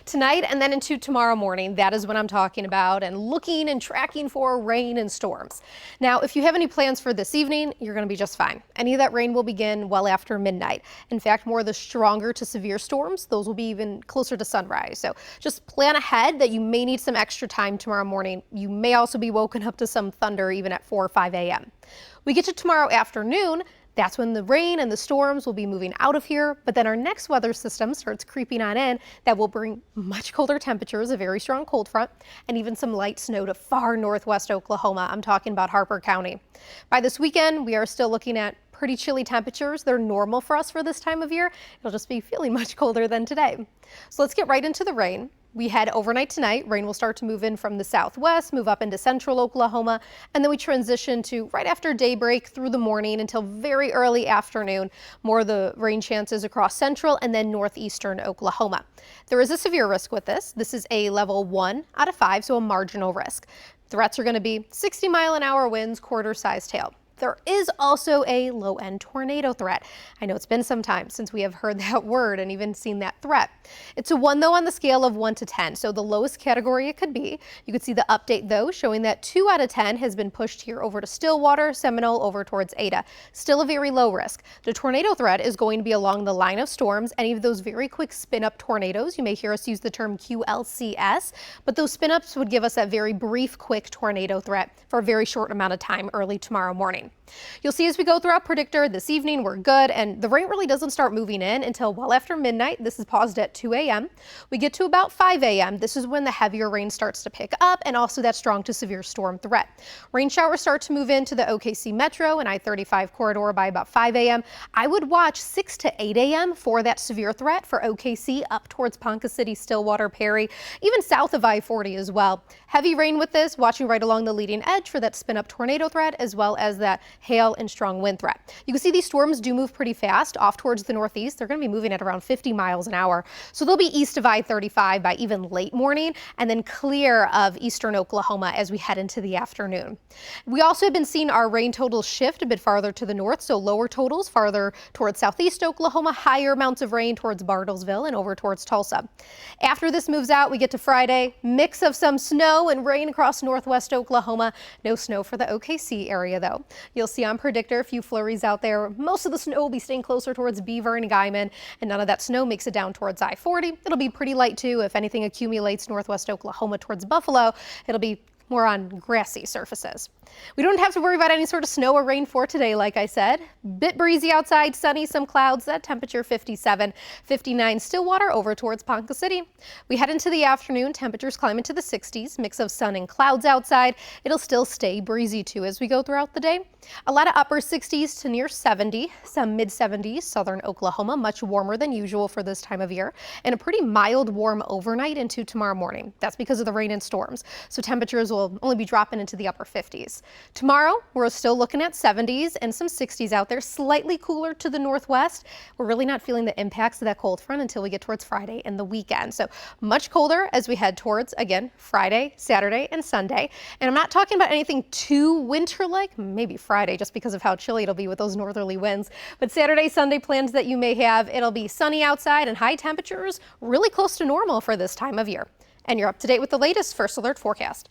Tonight and then into tomorrow morning, that is what I'm talking about, and looking and tracking for rain and storms. Now, if you have any plans for this evening, you're going to be just fine. Any of that rain will begin well after midnight. In fact, more of the stronger to severe storms, those will be even closer to sunrise. So just plan ahead that you may need some extra time tomorrow morning. You may also be woken up to some thunder even at 4 or 5 a.m. We get to tomorrow afternoon. That's when the rain and the storms will be moving out of here, but then our next weather system starts creeping on in that will bring much colder temperatures, a very strong cold front, and even some light snow to far northwest Oklahoma. I'm talking about Harper County. By this weekend, we are still looking at pretty chilly temperatures. They're normal for us for this time of year. It'll just be feeling much colder than today. So let's get right into the rain. We head overnight tonight. Rain will start to move in from the southwest, move up into central Oklahoma, and then we transition to right after daybreak through the morning until very early afternoon. More of the rain chances across central and then northeastern Oklahoma. There is a severe risk with this. This is a level 1 out of 5, so a marginal risk. Threats are going to be 60-mile-an-hour winds, quarter-sized hail. There is also a low-end tornado threat. I know it's been some time since we have heard that word and even seen that threat. It's a 1, though, on the scale of 1 to 10, so the lowest category it could be. You could see the update, though, showing that 2 out of 10 has been pushed here over to Stillwater, Seminole, over towards Ada. Still a very low risk. The tornado threat is going to be along the line of storms, any of those very quick spin-up tornadoes. You may hear us use the term QLCS, but those spin-ups would give us that very brief, quick tornado threat for a very short amount of time early tomorrow morning. You'll see as we go through our predictor this evening, we're good, and the rain really doesn't start moving in until well after midnight. This is paused at 2 a.m. We get to about 5 a.m. This is when the heavier rain starts to pick up and also that strong to severe storm threat. Rain showers start to move into the OKC Metro and I-35 corridor by about 5 a.m. I would watch 6 to 8 a.m. for that severe threat for OKC up towards Ponca City, Stillwater, Perry, even south of I-40 as well. Heavy rain with this, watching right along the leading edge for that spin-up tornado threat as well as that hail and strong wind threat. You can see these storms do move pretty fast off towards the northeast. They're going to be moving at around 50 miles an hour. So they'll be east of I-35 by even late morning and then clear of eastern Oklahoma as we head into the afternoon. We also have been seeing our rain totals shift a bit farther to the north, so lower totals farther towards southeast Oklahoma, higher amounts of rain towards Bartlesville and over towards Tulsa. After this moves out, we get to Friday, mix of some snow and rain across northwest Oklahoma. No snow for the OKC area though. You'll see on predictor a few flurries out there. Most of the snow will be staying closer towards Beaver and Guyman, and none of that snow makes it down towards I-40. It'll be pretty light too. If anything accumulates northwest Oklahoma towards Buffalo, it'll be more on grassy surfaces. We don't have to worry about any sort of snow or rain for today, like I said. Bit breezy outside, sunny, some clouds, that temperature 57, 59 Stillwater over towards Ponca City. We head into the afternoon, temperatures climb into the 60s, mix of sun and clouds outside. It'll still stay breezy too as we go throughout the day. A lot of upper 60s to near 70, some mid 70s, southern Oklahoma, much warmer than usual for this time of year, and a pretty mild warm overnight into tomorrow morning. That's because of the rain and storms. So temperatures will only be dropping into the upper 50s. Tomorrow, we're still looking at 70s and some 60s out there, slightly cooler to the northwest. We're really not feeling the impacts of that cold front until we get towards Friday and the weekend. So much colder as we head towards, again, Friday, Saturday, and Sunday. And I'm not talking about anything too winter-like, maybe Friday, just because of how chilly it'll be with those northerly winds. But Saturday, Sunday plans that you may have, it'll be sunny outside and high temperatures really close to normal for this time of year. And you're up to date with the latest First Alert forecast.